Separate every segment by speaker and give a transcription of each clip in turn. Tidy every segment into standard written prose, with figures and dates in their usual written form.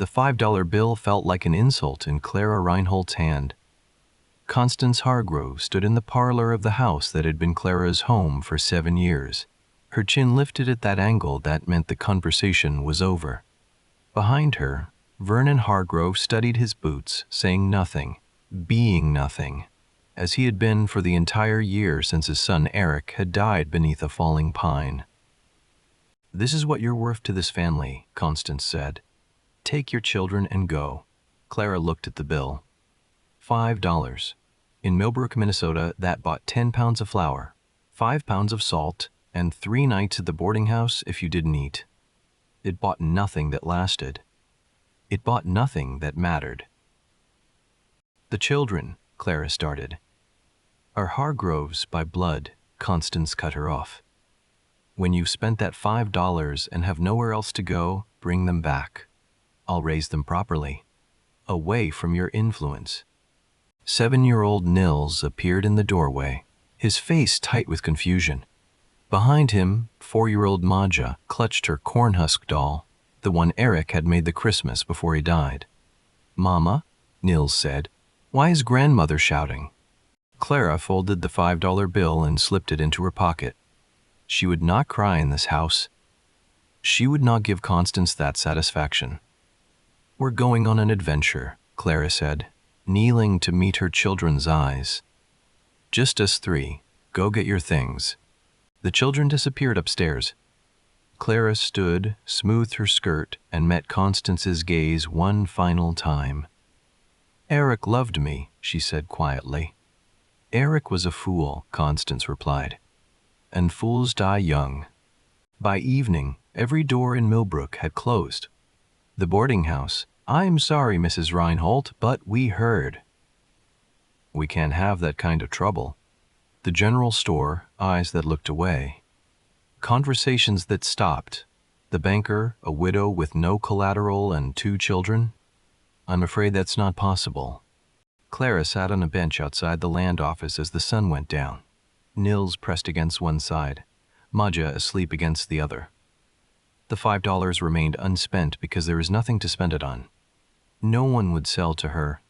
Speaker 1: The $5 bill felt like an insult in Clara Reinhold's hand. Constance Hargrove stood in the parlor of the house that had been Clara's home for 7 years. Her chin lifted at that angle that meant the conversation was over. Behind her, Vernon Hargrove studied his boots, saying nothing, being nothing, as he had been for the entire year since his son Eric had died beneath a falling pine. "This is what you're worth to this family," Constance said. "Take your children and go." Clara looked at the bill. $5. In Millbrook, Minnesota, that bought 10 pounds of flour, 5 pounds of salt, and 3 nights at the boarding house if you didn't eat. It bought nothing that lasted. It bought nothing that mattered. "The children," Clara started, "are Hargroves by blood," Constance cut her off. "When you've spent that $5 and have nowhere else to go, bring them back. I'll raise them properly, away from your influence." 7-year-old Nils appeared in the doorway, his face tight with confusion. Behind him, 4-year-old Maja clutched her cornhusk doll, the one Eric had made the Christmas before he died. "Mama," Nils said, "why is grandmother shouting?" Clara folded the $5 bill and slipped it into her pocket. She would not cry in this house. She would not give Constance that satisfaction. "We're going on an adventure," Clara said, kneeling to meet her children's eyes. "Just us three. Go get your things." The children disappeared upstairs. Clara stood, smoothed her skirt, and met Constance's gaze one final time. "Eric loved me," she said quietly. "Eric was a fool," Constance replied. "And fools die young." By evening, every door in Millbrook had closed. The boarding house, "I'm sorry, Mrs. Reinhold, but we heard." "We can't have that kind of trouble." The general store, eyes that looked away. Conversations that stopped. The banker, a widow with no collateral and 2 children. "I'm afraid that's not possible." Clara sat on a bench outside the land office as the sun went down. Nils pressed against one side, Maja asleep against the other. The $5 remained unspent because there was nothing to spend it on. No one would sell to her.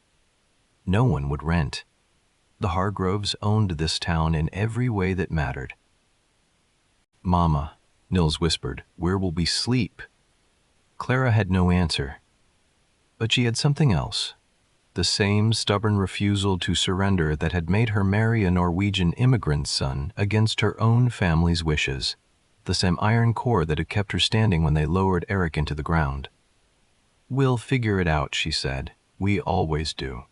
Speaker 1: No one would rent. The Hargroves owned this town in every way that mattered. "Mama," Nils whispered, "where will we sleep?" Clara had no answer. But she had something else. The same stubborn refusal to surrender that had made her marry a Norwegian immigrant's son against her own family's wishes. The same iron core that had kept her standing when they lowered Eric into the ground. "We'll figure it out," she said. "We always do."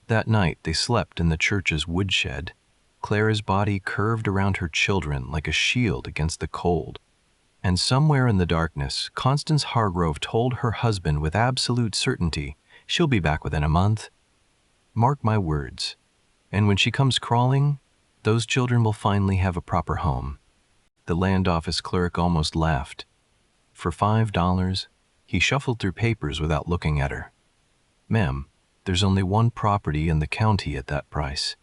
Speaker 1: That night they slept in the church's woodshed. Clara's body curved around her children like a shield against the cold. And somewhere in the darkness, Constance Hargrove told her husband with absolute certainty, "She'll be back within a month. Mark my words. And when she comes crawling, those children will finally have a proper home." The land office clerk almost laughed. For $5, he shuffled through papers without looking at her. "Ma'am, there's only one property in the county at that price.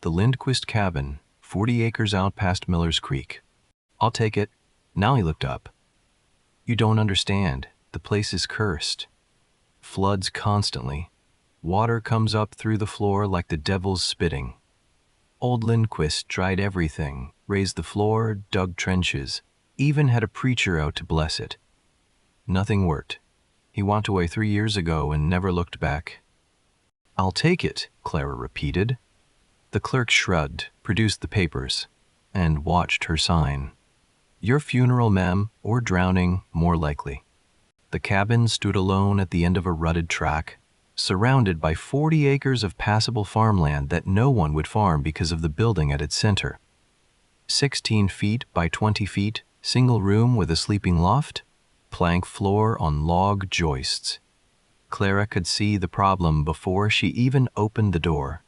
Speaker 1: The Lindquist cabin, 40 acres out past Miller's Creek. I'll take it." Now he looked up. "You don't understand. The place is cursed. Floods constantly. Water comes up through the floor like the devil's spitting. Old Lindquist tried everything, raised the floor, dug trenches, even had a preacher out to bless it. Nothing worked. He walked away 3 years ago and never looked back." "I'll take it," Clara repeated. The clerk shrugged, produced the papers, and watched her sign. "Your funeral, ma'am, or drowning, more likely." The cabin stood alone at the end of a rutted track, surrounded by 40 acres of passable farmland that no one would farm because of the building at its center. 16 feet by 20 feet, single room with a sleeping loft, plank floor on log joists. Clara could see the problem before she even opened the door.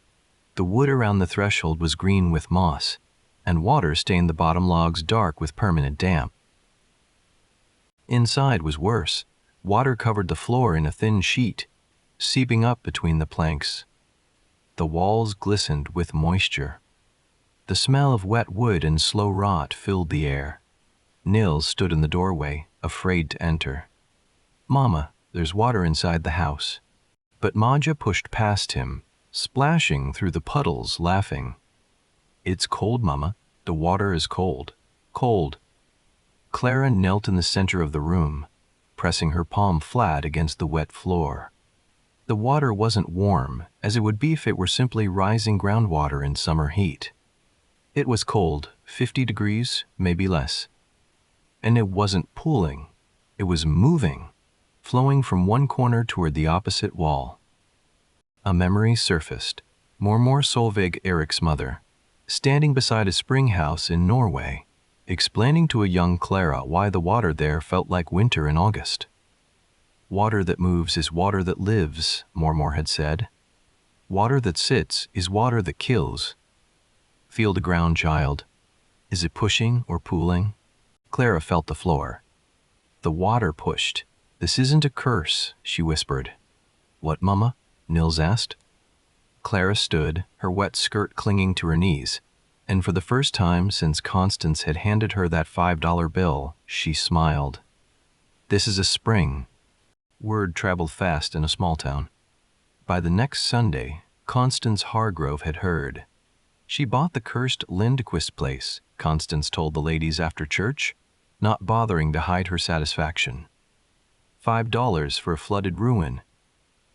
Speaker 1: The wood around the threshold was green with moss, and water stained the bottom logs dark with permanent damp. Inside was worse. Water covered the floor in a thin sheet, seeping up between the planks. The walls glistened with moisture. The smell of wet wood and slow rot filled the air. Nils stood in the doorway, afraid to enter. "Mama, there's water inside the house. But Maja pushed past him, splashing through the puddles, laughing. It's cold, Mama. The water is cold. Cold. Clara knelt in the center of the room, pressing her palm flat against the wet floor. The water wasn't warm, as it would be if it were simply rising groundwater in summer heat. It was cold, 50 degrees, maybe less. And it wasn't pooling. It was moving, flowing from one corner toward the opposite wall. A memory surfaced. Mormor Solveig, Eric's mother, standing beside a spring house in Norway, explaining to a young Clara why the water there felt like winter in August. Water that moves is water that lives, Mormor had said. Water that sits is water that kills. Feel the ground, child. Is it pushing or pooling? Clara felt the floor. The water pushed. This isn't a curse, she whispered. What, Mama? Nils asked. Clara stood, her wet skirt clinging to her knees, and for the first time since Constance had handed her that $5 bill, she smiled. This is a spring. Word traveled fast in a small town. By the next Sunday, Constance Hargrove had heard. She bought the cursed Lindquist place, Constance told the ladies after church, not bothering to hide her satisfaction. $5 for a flooded ruin.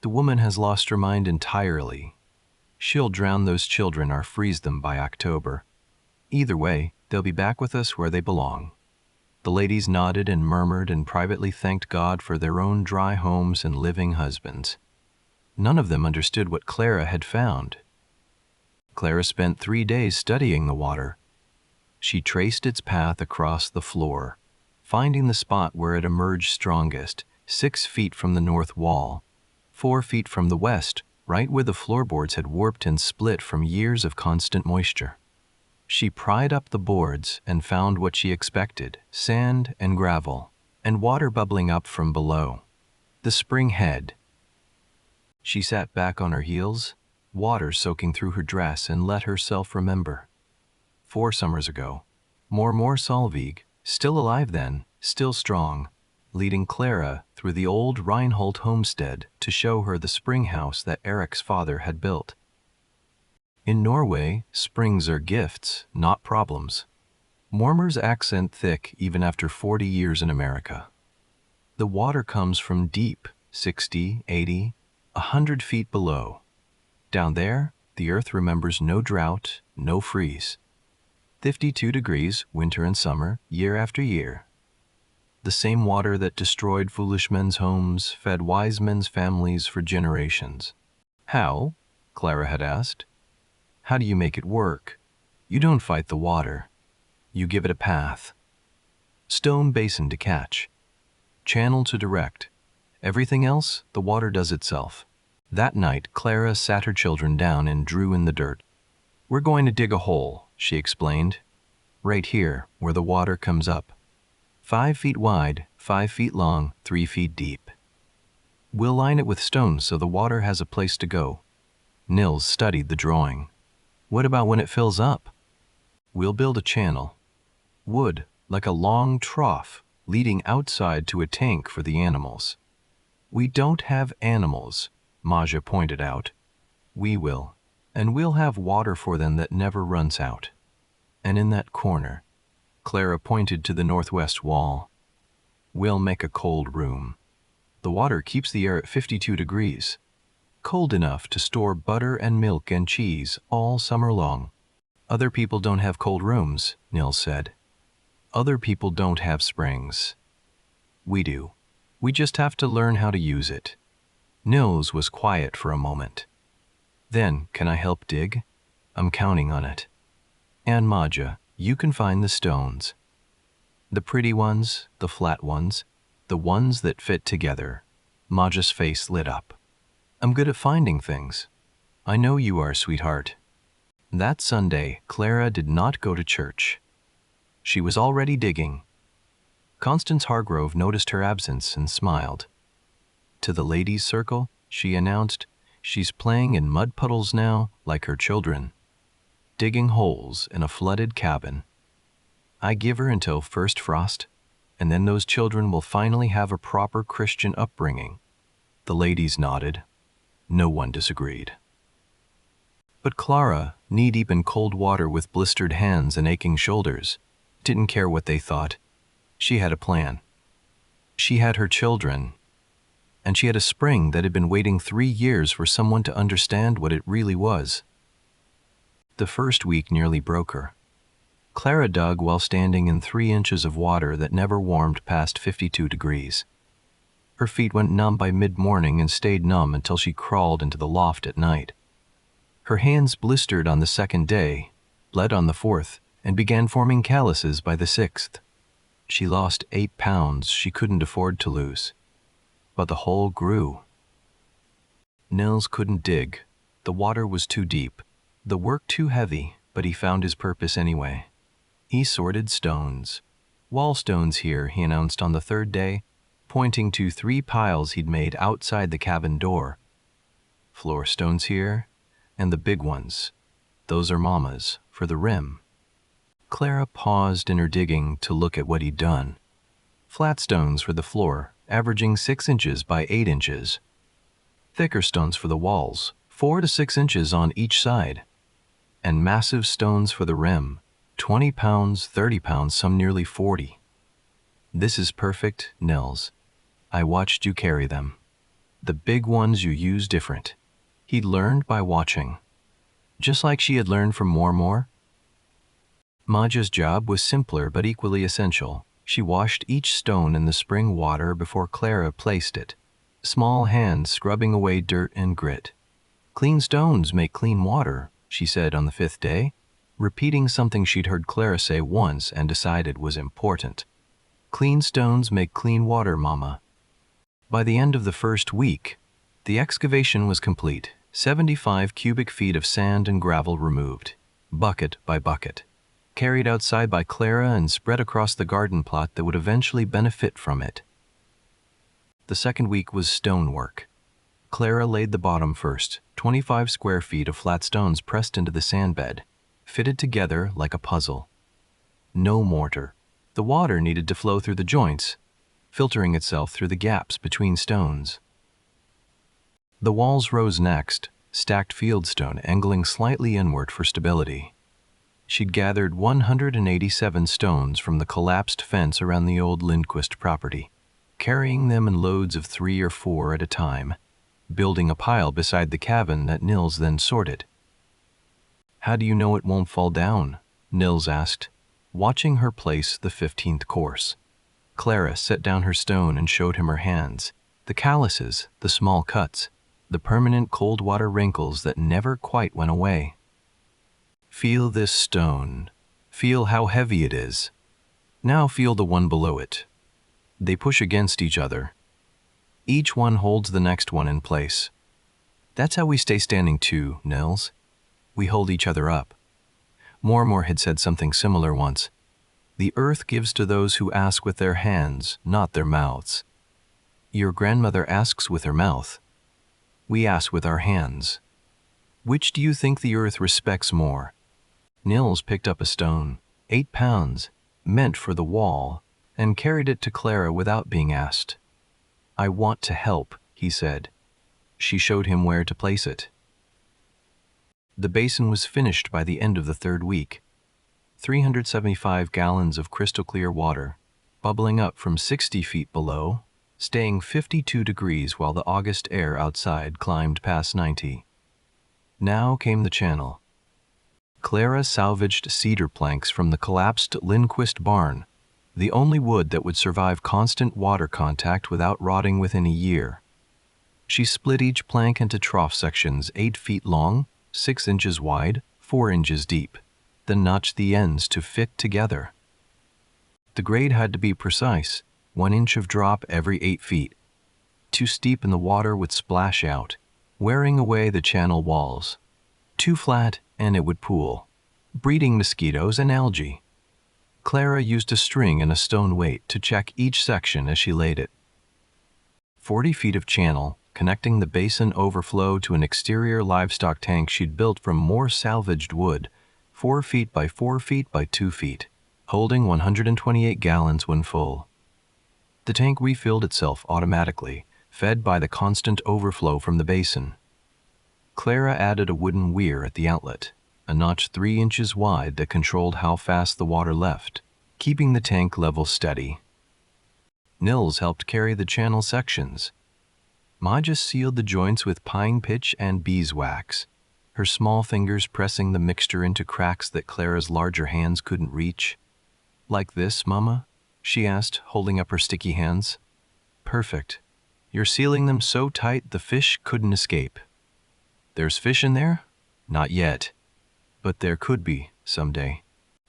Speaker 1: The woman has lost her mind entirely. She'll drown those children or freeze them by October. Either way, they'll be back with us where they belong. The ladies nodded and murmured and privately thanked God for their own dry homes and living husbands. None of them understood what Clara had found. Clara spent 3 days studying the water. She traced its path across the floor, finding the spot where it emerged strongest, 6 feet from the north wall, 4 feet from the west, right where the floorboards had warped and split from years of constant moisture. She pried up the boards and found what she expected, sand and gravel, and water bubbling up from below. The spring head. She sat back on her heels, water soaking through her dress, and let herself remember. 4 summers ago, Mormor Solveig, still alive then, still strong, leading Clara through the old Reinhold homestead to show her the spring house that Eric's father had built. In Norway, springs are gifts, not problems. Mormor's accent thick even after 40 years in America. The water comes from deep, 60, 80, 100 feet below. Down there, the earth remembers no drought, no freeze. 52 degrees, winter and summer, year after year. The same water that destroyed foolish men's homes fed wise men's families for generations. How? Clara had asked. How do you make it work? You don't fight the water. You give it a path. Stone basin to catch. Channel to direct. Everything else, the water does itself. That night, Clara sat her children down and drew in the dirt. We're going to dig a hole, she explained. Right here, where the water comes up. 5 feet wide, 5 feet long, 3 feet deep. We'll line it with stones so the water has a place to go. Nils studied the drawing. What about when it fills up? We'll build a channel. Wood, like a long trough, leading outside to a tank for the animals. We don't have animals, Maja pointed out. We will, and we'll have water for them that never runs out. And in that corner, Clara pointed to the northwest wall, we'll make a cold room. The water keeps the air at 52 degrees. Cold enough to store butter and milk and cheese all summer long. Other people don't have cold rooms, Nils said. Other people don't have springs. We do. We just have to learn how to use it. Nils was quiet for a moment. Then, can I help dig? I'm counting on it. And Maja, you can find the stones. The pretty ones, the flat ones, the ones that fit together. Maja's face lit up. I'm good at finding things. I know you are, sweetheart. That Sunday, Clara did not go to church. She was already digging. Constance Hargrove noticed her absence and smiled. To the ladies' circle, she announced, she's playing in mud puddles now, like her children. Digging holes in a flooded cabin. I give her until first frost, and then those children will finally have a proper Christian upbringing, The ladies nodded. No one disagreed. But Clara, knee-deep in cold water with blistered hands and aching shoulders, didn't care what they thought. She had a plan. She had her children, and she had a spring that had been waiting 3 years for someone to understand what it really was. The first week nearly broke her. Clara dug while standing in 3 inches of water that never warmed past 52 degrees. Her feet went numb by mid-morning and stayed numb until she crawled into the loft at night. Her hands blistered on the 2nd day, bled on the 4th, and began forming calluses by the 6th. She lost 8 pounds she couldn't afford to lose. But the hole grew. Nils couldn't dig. The water was too deep, the work too heavy, but he found his purpose anyway. He sorted stones. Wall stones here, he announced on the 3rd day, pointing to 3 piles he'd made outside the cabin door. Floor stones here, and the big ones. Those are Mama's, for the rim. Clara paused in her digging to look at what he'd done. Flat stones for the floor, averaging 6 inches by 8 inches. Thicker stones for the walls, 4 to 6 inches on each side. And massive stones for the rim, 20 pounds, 30 pounds, some nearly 40. This is perfect, Nils. I watched you carry them. The big ones you use different. He'd learned by watching. Just like she had learned from More. Maja's job was simpler but equally essential. She washed each stone in the spring water before Clara placed it, small hands scrubbing away dirt and grit. Clean stones make clean water, she said on the 5th day, repeating something she'd heard Clara say once and decided was important. Clean stones make clean water, Mama. By the end of the 1st week, the excavation was complete, 75 cubic feet of sand and gravel removed, bucket by bucket, carried outside by Clara and spread across the garden plot that would eventually benefit from it. The 2nd week was stonework. Clara laid the bottom first, 25 square feet of flat stones pressed into the sand bed, fitted together like a puzzle. No mortar. The water needed to flow through the joints, filtering itself through the gaps between stones. The walls rose next, stacked fieldstone angling slightly inward for stability. She'd gathered 187 stones from the collapsed fence around the old Lindquist property, carrying them in loads of 3 or 4 at a time, building a pile beside the cabin that Nils then sorted. How do you know it won't fall down? Nils asked, watching her place the 15th course. Clara set down her stone and showed him her hands, the calluses, the small cuts, the permanent cold water wrinkles that never quite went away. Feel this stone. Feel how heavy it is. Now feel the one below it. They push against each other. Each one holds the next one in place. That's how we stay standing too, Nils. We hold each other up. More had said something similar once. The earth gives to those who ask with their hands, not their mouths. Your grandmother asks with her mouth. We ask with our hands. Which do you think the earth respects more? Nils picked up a stone, 8 pounds, meant for the wall, and carried it to Clara without being asked. I want to help, he said. She showed him where to place it. The basin was finished by the end of the 3rd week. 375 gallons of crystal clear water, bubbling up from 60 feet below, staying 52 degrees while the August air outside climbed past 90. Now came the channel. Clara salvaged cedar planks from the collapsed Lindquist barn, the only wood that would survive constant water contact without rotting within a year. She split each plank into trough sections 8 feet long, 6 inches wide, 4 inches deep, then notched the ends to fit together. The grade had to be precise, 1 inch of drop every 8 feet. Too steep and the water would splash out, wearing away the channel walls. Too flat and it would pool, breeding mosquitoes and algae. Clara used a string and a stone weight to check each section as she laid it. 40 feet of channel, connecting the basin overflow to an exterior livestock tank she'd built from more salvaged wood, 4 feet by 4 feet by 2 feet, holding 128 gallons when full. The tank refilled itself automatically, fed by the constant overflow from the basin. Clara added a wooden weir at the outlet, a notch 3 inches wide that controlled how fast the water left, keeping the tank level steady. Nils helped carry the channel sections. Maja sealed the joints with pine pitch and beeswax, her small fingers pressing the mixture into cracks that Clara's larger hands couldn't reach. "Like this, Mama?" she asked, holding up her sticky hands. "Perfect. You're sealing them so tight the fish couldn't escape." "There's fish in there?" "Not yet. But there could be, someday."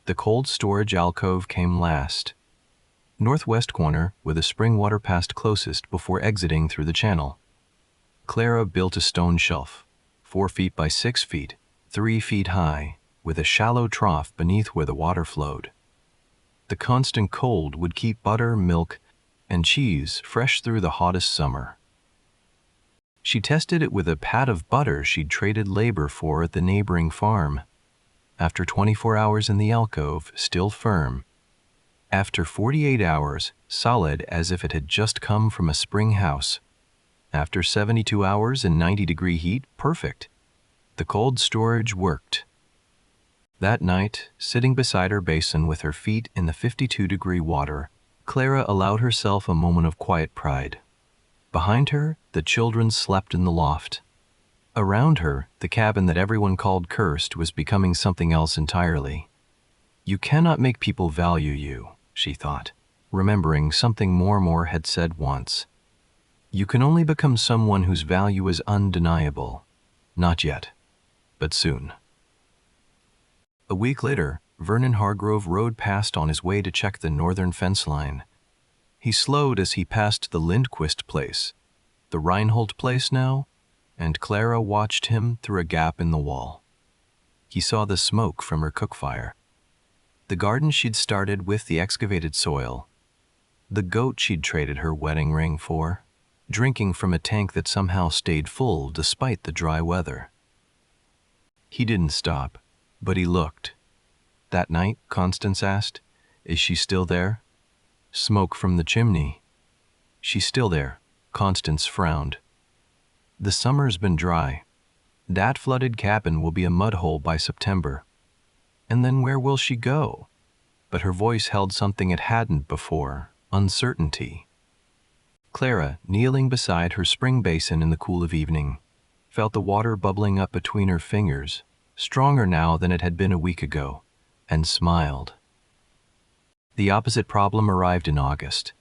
Speaker 1: The cold storage alcove came last. Northwest corner, where the spring water passed closest before exiting through the channel. Clara built a stone shelf, 4 feet by 6 feet, 3 feet high, with a shallow trough beneath where the water flowed. The constant cold would keep butter, milk, and cheese fresh through the hottest summer. She tested it with a pat of butter she'd traded labor for at the neighboring farm. After 24 hours in the alcove, still firm. After 48 hours, solid as if it had just come from a spring house. After 72 hours in 90-degree heat, perfect. The cold storage worked. That night, sitting beside her basin with her feet in the 52-degree water, Clara allowed herself a moment of quiet pride. Behind her, the children slept in the loft. Around her, the cabin that everyone called cursed was becoming something else entirely. "You cannot make people value you," she thought, remembering something Mormor had said once. "You can only become someone whose value is undeniable. Not yet, but soon." A week later, Vernon Hargrove rode past on his way to check the northern fence line. He slowed as he passed the Lindquist place, the Reinhold place now, and Clara watched him through a gap in the wall. He saw the smoke from her cook fire, the garden she'd started with the excavated soil, the goat she'd traded her wedding ring for, drinking from a tank that somehow stayed full despite the dry weather. He didn't stop, but he looked. That night, Constance asked, "Is she still there?" "Smoke from the chimney." "She's still there." Constance frowned. "The summer's been dry. That flooded cabin will be a mud hole by September. And then where will she go?" But her voice held something it hadn't before, uncertainty. Clara, kneeling beside her spring basin in the cool of evening, felt the water bubbling up between her fingers, stronger now than it had been a week ago, and smiled. The opposite problem arrived in August.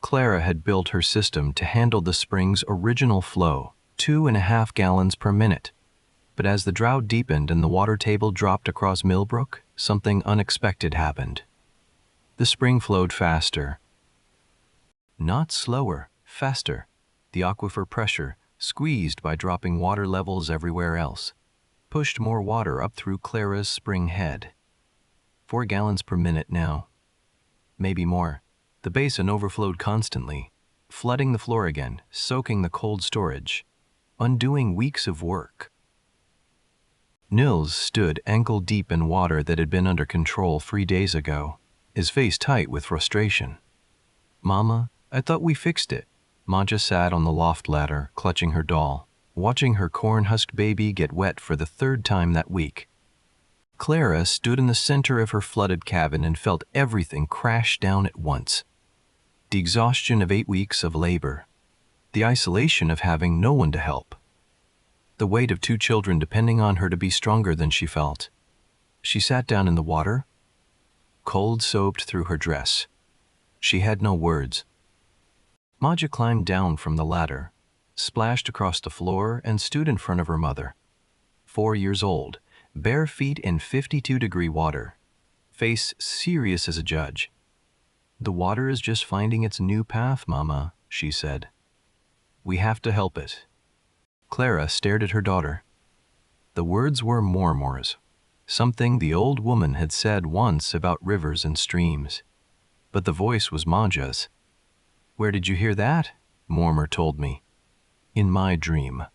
Speaker 1: Clara had built her system to handle the spring's original flow, 2.5 gallons per minute. But as the drought deepened and the water table dropped across Millbrook, something unexpected happened. The spring flowed faster. Not slower, faster. The aquifer pressure, squeezed by dropping water levels everywhere else, pushed more water up through Clara's spring head. 4 gallons per minute now. Maybe more. The basin overflowed constantly, flooding the floor again, soaking the cold storage, undoing weeks of work. Nils stood ankle-deep in water that had been under control 3 days ago, his face tight with frustration. "Mama, I thought we fixed it." Maja sat on the loft ladder, clutching her doll, watching her corn-husked baby get wet for the 3rd time that week. Clara stood in the center of her flooded cabin and felt everything crash down at once. The exhaustion of 8 weeks of labor, the isolation of having no one to help, the weight of 2 children depending on her to be stronger than she felt. She sat down in the water. Cold soaked through her dress. She had no words. Maja climbed down from the ladder, splashed across the floor, and stood in front of her mother. 4 years old, bare feet in 52-degree water, face serious as a judge. "The water is just finding its new path, Mama," she said. "We have to help it." Clara stared at her daughter. The words were Mormor's, something the old woman had said once about rivers and streams. But the voice was Maja's. "Where did you hear that?" Mormor told me. "In my dream.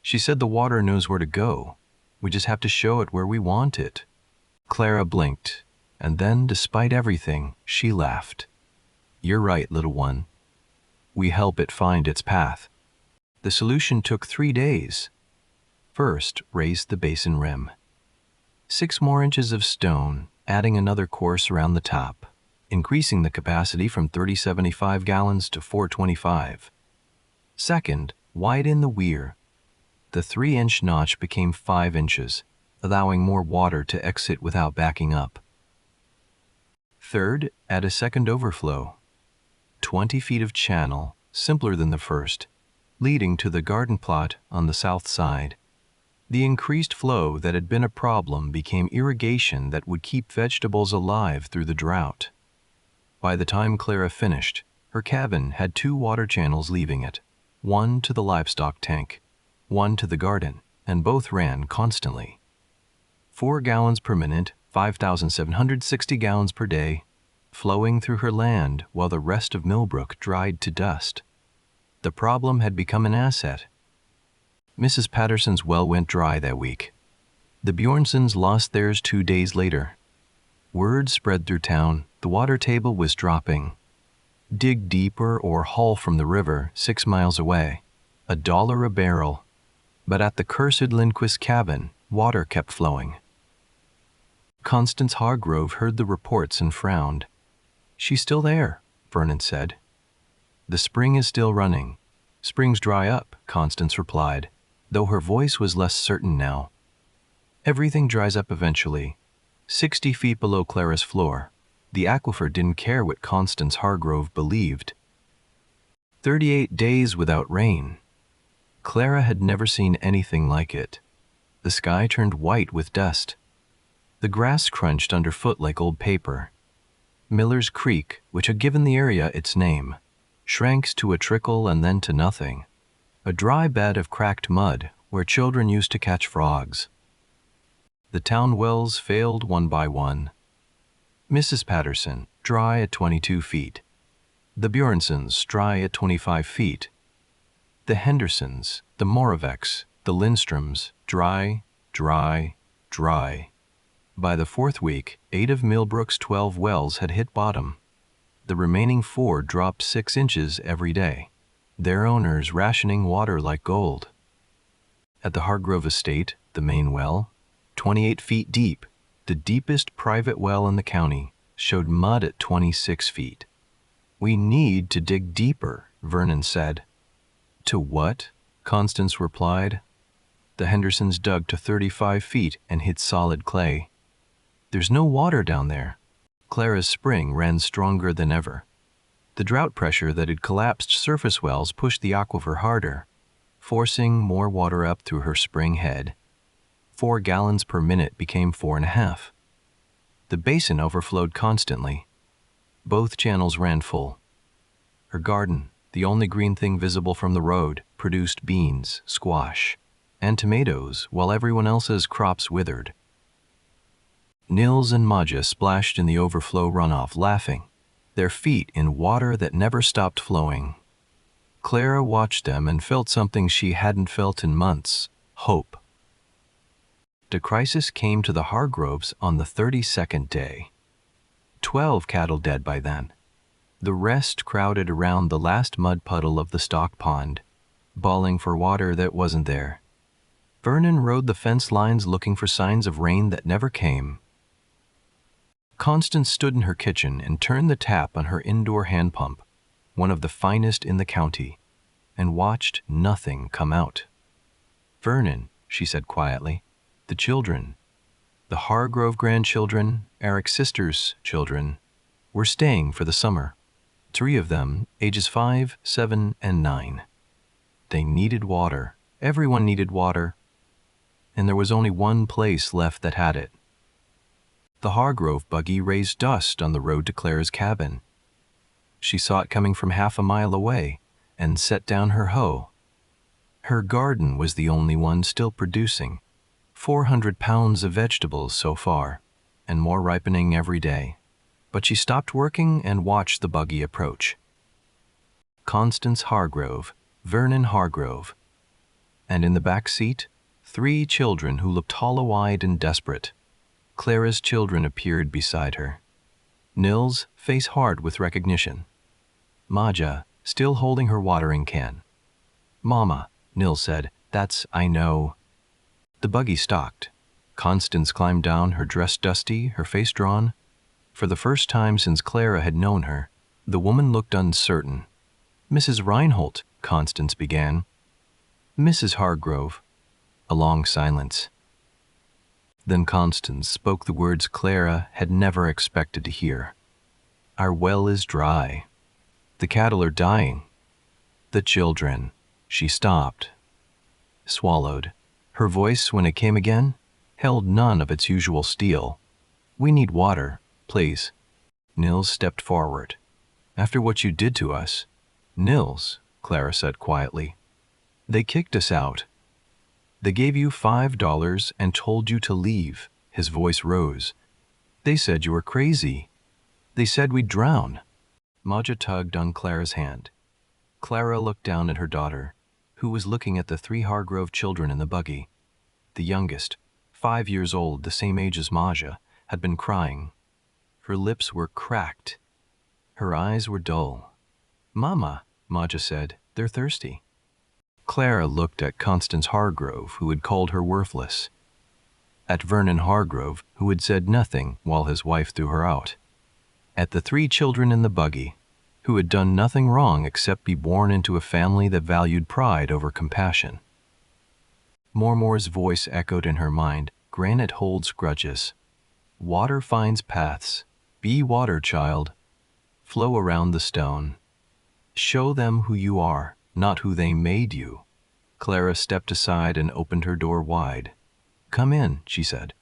Speaker 1: She said the water knows where to go. We just have to show it where we want it." Clara blinked, and then, despite everything, she laughed. "You're right, little one. we help it find its path. The solution took 3 days. First, raise the basin rim. 6 more inches of stone, adding another course around the top, increasing the capacity from 375 gallons to 425. Second, widen the weir. The 3-inch notch became 5 inches, allowing more water to exit without backing up. Third, add a second overflow. 20 feet of channel, simpler than the first, leading to the garden plot on the south side. The increased flow that had been a problem became irrigation that would keep vegetables alive through the drought. By the time Clara finished, her cabin had 2 water channels leaving it, one to the livestock tank, one to the garden, and both ran constantly. 4 gallons per minute, 5,760 gallons per day, flowing through her land while the rest of Millbrook dried to dust. The problem had become an asset. Mrs. Patterson's well went dry that week. The Bjornsons lost theirs 2 days later. Word spread through town the water table was dropping. Dig deeper or haul from the river 6 miles away. $1 a barrel. But at the cursed Lindquist cabin, water kept flowing. Constance Hargrove heard the reports and frowned. "She's still there," Vernon said. "The spring is still running. Springs dry up," Constance replied, though her voice was less certain now. "Everything dries up eventually. 60 feet below Clara's floor, the aquifer didn't care what Constance Hargrove believed. 38 days without rain. Clara had never seen anything like it. The sky turned white with dust. The grass crunched underfoot like old paper. Miller's Creek, which had given the area its name, shrank to a trickle and then to nothing. A dry bed of cracked mud where children used to catch frogs. The town wells failed one by one. Mrs. Patterson, dry at 22 feet. The Bjornsons, dry at 25 feet. The Hendersons, the Moravecks, the Lindstroms, dry, dry, dry. By the 4th week, 8 of Millbrook's 12 wells had hit bottom. The remaining 4 dropped 6 inches every day, their owners rationing water like gold. At the Hargrove estate, the main well, 28 feet deep, the deepest private well in the county, showed mud at 26 feet. "We need to dig deeper," Vernon said. "To what?" Constance replied. The Hendersons dug to 35 feet and hit solid clay. "There's no water down there." Clara's spring ran stronger than ever. The drought pressure that had collapsed surface wells pushed the aquifer harder, forcing more water up through her spring head. 4 gallons per minute became 4.5. The basin overflowed constantly. Both channels ran full. Her garden, the only green thing visible from the road, produced beans, squash, and tomatoes while everyone else's crops withered. Nils and Maja splashed in the overflow runoff, laughing, their feet in water that never stopped flowing. Clara watched them and felt something she hadn't felt in months: hope. The crisis came to the Hargroves on the 32nd day. 12 cattle dead by then. The rest crowded around the last mud puddle of the stock pond, bawling for water that wasn't there. Vernon rode the fence lines looking for signs of rain that never came. Constance stood in her kitchen and turned the tap on her indoor hand pump, one of the finest in the county, and watched nothing come out. "Vernon," she said quietly, "the children, the Hargrove grandchildren, Eric's sister's children, were staying for the summer. 3 of them, ages 5, 7, and 9. They needed water. Everyone needed water. And there was only one place left that had it." The Hargrove buggy raised dust on the road to Clara's cabin. She saw it coming from half a mile away and set down her hoe. Her garden was the only one still producing, 400 pounds of vegetables so far, and more ripening every day. But she stopped working and watched the buggy approach. Constance Hargrove, Vernon Hargrove, and in the back seat, 3 children who looked hollow-eyed and desperate. Clara's children appeared beside her. Nils, face hard with recognition. Maja, still holding her watering can. "Mama," Nils said, I know." The buggy stopped. Constance climbed down, her dress dusty, her face drawn. For the first time since Clara had known her, the woman looked uncertain. "Mrs. Reinhold," Constance began. "Mrs. Hargrove." A long silence. Then Constance spoke the words Clara had never expected to hear. "Our well is dry. The cattle are dying. The children." She stopped, swallowed. Her voice, when it came again, held none of its usual steel. "We need water, please." Nils stepped forward. "After what you did to us." "Nils," Clara said quietly. "They kicked us out. They gave you $5 and told you to leave." His voice rose. "They said you were crazy. They said we'd drown." Maja tugged on Clara's hand. Clara looked down at her daughter, who was looking at the 3 Hargrove children in the buggy. The youngest, 5 years old, the same age as Maja, had been crying. Her lips were cracked. Her eyes were dull. "Mama," Maja said, "they're thirsty." Clara looked at Constance Hargrove, who had called her worthless. At Vernon Hargrove, who had said nothing while his wife threw her out. At the 3 children in the buggy, who had done nothing wrong except be born into a family that valued pride over compassion. Mormore's voice echoed in her mind, "Granite holds grudges. Water finds paths. Be water, child. Flow around the stone. Show them who you are, not who they made you." Clara stepped aside and opened her door wide. "Come in," she said.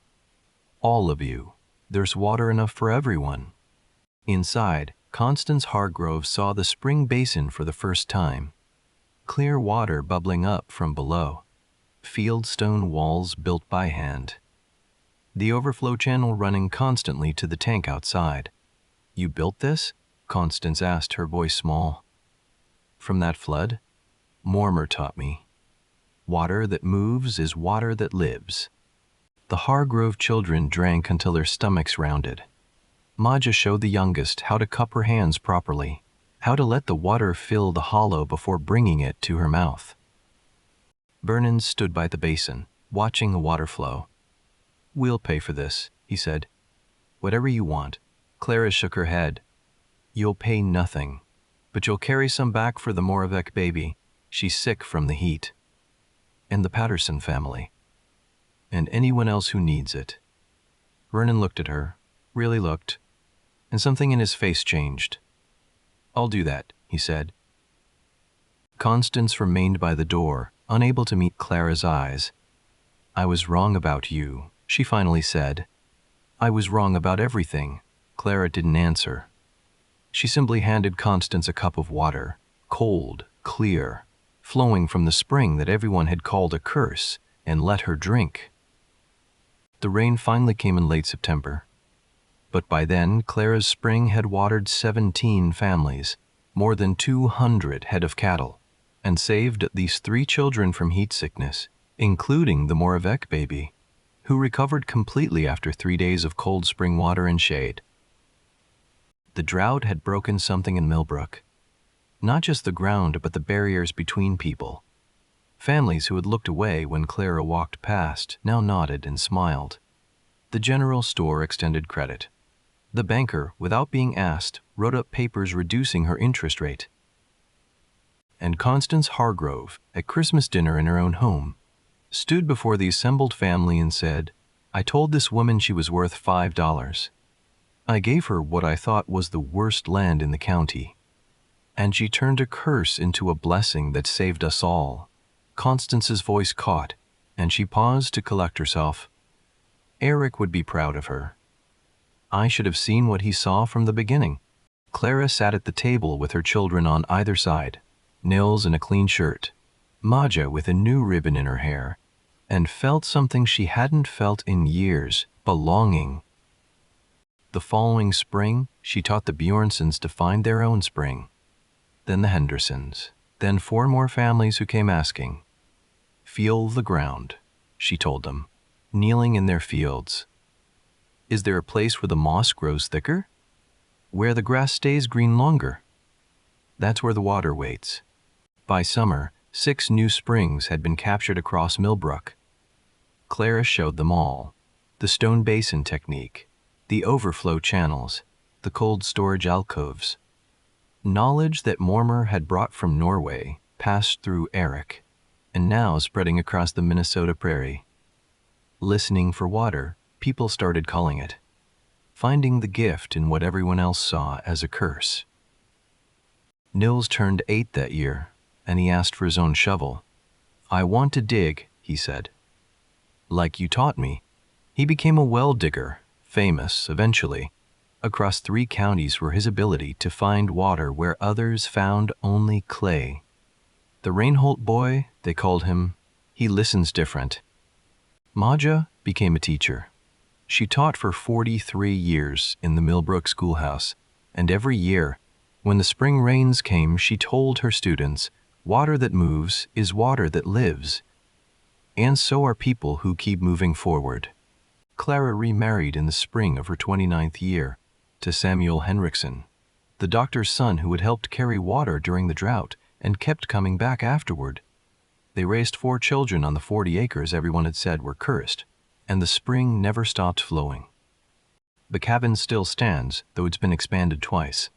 Speaker 1: "All of you. There's water enough for everyone." Inside, Constance Hargrove saw the spring basin for the first time. Clear water bubbling up from below. Fieldstone walls built by hand. The overflow channel running constantly to the tank outside. "You built this?" Constance asked, her voice small. "From that flood?" "Mormor taught me. Water that moves is water that lives." The Hargrove children drank until their stomachs rounded. Maja showed the youngest how to cup her hands properly, how to let the water fill the hollow before bringing it to her mouth. Vernon stood by the basin, watching the water flow. "We'll pay for this," he said. "Whatever you want." Clara shook her head. "You'll pay nothing, but you'll carry some back for the Moravec baby. She's sick from the heat. And the Patterson family. And anyone else who needs it." Vernon looked at her, really looked, and something in his face changed. "I'll do that," he said. Constance remained by the door, unable to meet Clara's eyes. "I was wrong about you," she finally said. "I was wrong about everything." Clara didn't answer. She simply handed Constance a cup of water, cold, clear, flowing from the spring that everyone had called a curse, and let her drink. The rain finally came in late September. But by then, Clara's spring had watered 17 families, more than 200 head of cattle, and saved at least 3 children from heat sickness, including the Moravec baby, who recovered completely after 3 days of cold spring water and shade. The drought had broken something in Millbrook. Not just the ground, but the barriers between people. Families who had looked away when Clara walked past now nodded and smiled. The general store extended credit. The banker, without being asked, wrote up papers reducing her interest rate. And Constance Hargrove, at Christmas dinner in her own home, stood before the assembled family and said, "I told this woman she was worth $5. I gave her what I thought was the worst land in the county. And she turned a curse into a blessing that saved us all." Constance's voice caught, and she paused to collect herself. Eric would be proud of her. I should have seen what he saw from the beginning. Clara sat at the table with her children on either side, Nils in a clean shirt, Maja with a new ribbon in her hair, and felt something she hadn't felt in years, belonging. The following spring, she taught the Bjornsons to find their own spring. Then the Hendersons. Then 4 more families who came asking. "Feel the ground," she told them, kneeling in their fields. "Is there a place where the moss grows thicker? Where the grass stays green longer? That's where the water waits. By summer, 6 new springs had been captured across Millbrook. Clara showed them all. The stone basin technique, the overflow channels, the cold storage alcoves. Knowledge that Mormer had brought from Norway passed through Eric, and now spreading across the Minnesota prairie. Listening for water, people started calling it, finding the gift in what everyone else saw as a curse. Nils turned 8 that year, and he asked for his own shovel. "I want to dig," he said. "Like you taught me." He became a well digger, famous, eventually, across 3 counties for his ability to find water where others found only clay. The Reinhold boy, they called him. He listens different. Maja became a teacher. She taught for 43 years in the Millbrook schoolhouse, and every year, when the spring rains came, she told her students, "Water that moves is water that lives." And so are people who keep moving forward. Clara remarried in the spring of her 29th year to Samuel Henriksen, the doctor's son who had helped carry water during the drought and kept coming back afterward. They raised 4 children on the 40 acres everyone had said were cursed, and the spring never stopped flowing. The cabin still stands, though it's been expanded twice.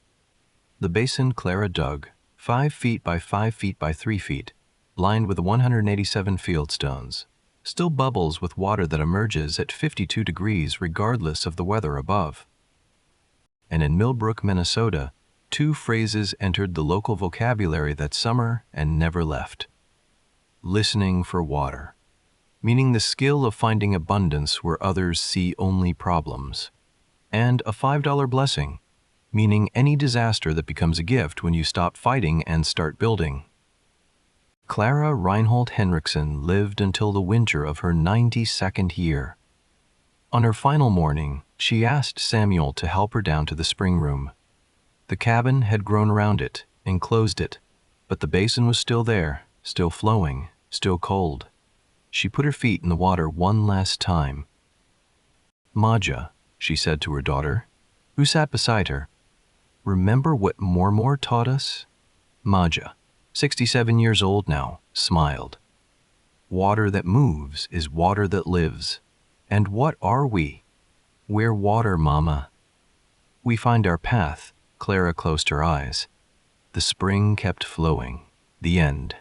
Speaker 1: The basin Clara dug, 5 feet by 5 feet by 3 feet, lined with 187 field stones, still bubbles with water that emerges at 52 degrees regardless of the weather above. And in Millbrook, Minnesota, 2 phrases entered the local vocabulary that summer and never left. Listening for water, meaning the skill of finding abundance where others see only problems. And a $5 blessing, meaning any disaster that becomes a gift when you stop fighting and start building. Clara Reinhold Henriksen lived until the winter of her 92nd year. On her final morning, she asked Samuel to help her down to the spring room. The cabin had grown around it, enclosed it, but the basin was still there, still flowing, still cold. She put her feet in the water one last time. "Maja," she said to her daughter, who sat beside her, "remember what Mormor taught us?" Maja, 67 years old now, smiled. "Water that moves is water that lives. And what are we? We're water, Mama." We find our path. Clara closed her eyes. The spring kept flowing. The end.